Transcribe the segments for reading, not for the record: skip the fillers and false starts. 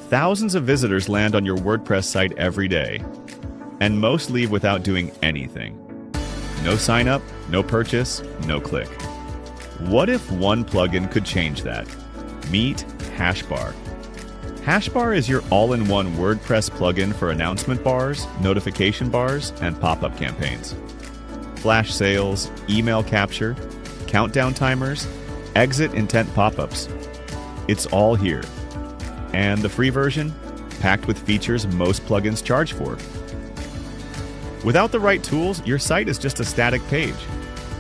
Thousands of visitors land on your WordPress site every day, and most leave without doing anything. No sign up, no purchase, no click. What if one plugin could change that? Meet HashBar. HashBar is your all-in-one WordPress plugin for announcement bars, notification bars, and pop-up campaigns. Flash sales, email capture, countdown timers, exit intent pop-ups. It's all here. And the free version, packed with features most plugins charge for. Without the right tools, your site is just a static page.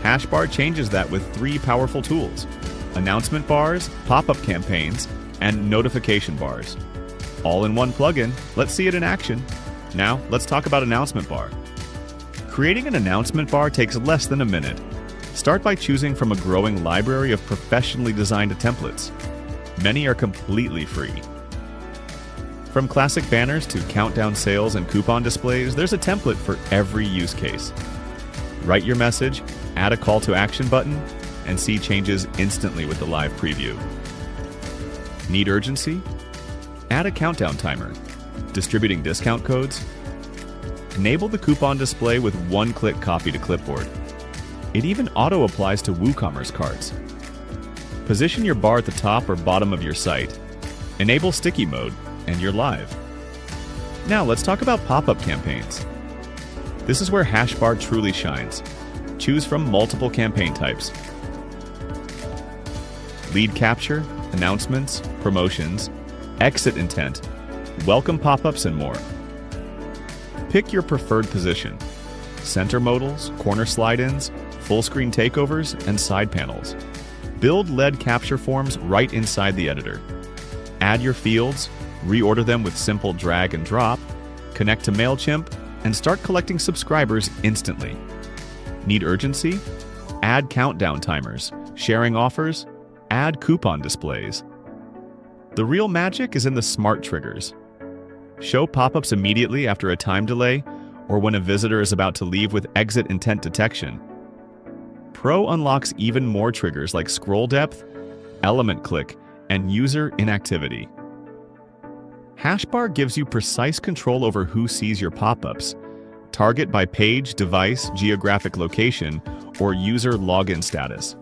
HashBar changes that with 3 powerful tools: announcement bars, pop-up campaigns, and notification bars. All in one plugin. Let's see it in action. Now, let's talk about announcement bar. Creating an announcement bar takes less than a minute. Start by choosing from a growing library of professionally designed templates. Many are completely free. From classic banners to countdown sales and coupon displays, there's a template for every use case. Write your message, add a call to action button, and see changes instantly with the live preview. Need urgency? Add a countdown timer. Distributing discount codes? Enable the coupon display with one-click copy to clipboard. It even auto-applies to WooCommerce carts. Position your bar at the top or bottom of your site. Enable sticky mode, and you're live. Now let's talk about pop-up campaigns. This is where HashBar truly shines. Choose from multiple campaign types: lead capture, announcements, promotions, exit intent, welcome pop-ups, and more. Pick your preferred position: center modals, corner slide-ins, full screen takeovers, and side panels. Build lead capture forms right inside the editor. Add your fields, reorder them with simple drag and drop, connect to MailChimp, and start collecting subscribers instantly. Need urgency? Add countdown timers, sharing offers, add coupon displays. The real magic is in the smart triggers. Show pop-ups immediately after a time delay or when a visitor is about to leave with exit intent detection. Pro unlocks even more triggers like scroll depth, element click, and user inactivity. HashBar gives you precise control over who sees your pop-ups. Target by page, device, geographic location, or user login status.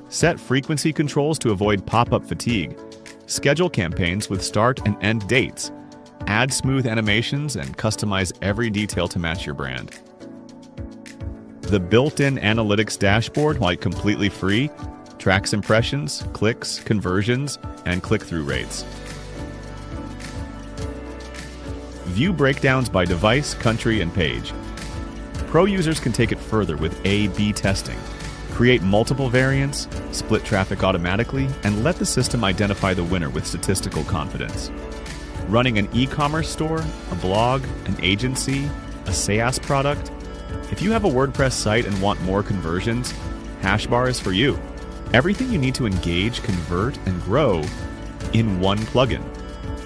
Set frequency controls to avoid pop-up fatigue. Schedule campaigns with start and end dates. Add smooth animations and customize every detail to match your brand. The built-in analytics dashboard, while completely free, tracks impressions, clicks, conversions, and click-through rates. View breakdowns by device, country, and page. Pro users can take it further with A/B testing. Create multiple variants, split traffic automatically, and let the system identify the winner with statistical confidence. Running an e-commerce store, a blog, an agency, a SaaS product? If you have a WordPress site and want more conversions, HashBar is for you. Everything you need to engage, convert, and grow in one plugin.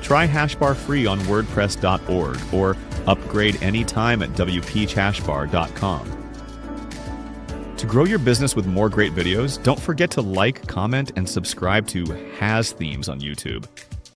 Try HashBar free on WordPress.org or upgrade anytime at wphashbar.com. To grow your business with more great videos, don't forget to like, comment, and subscribe to Has Themes on YouTube.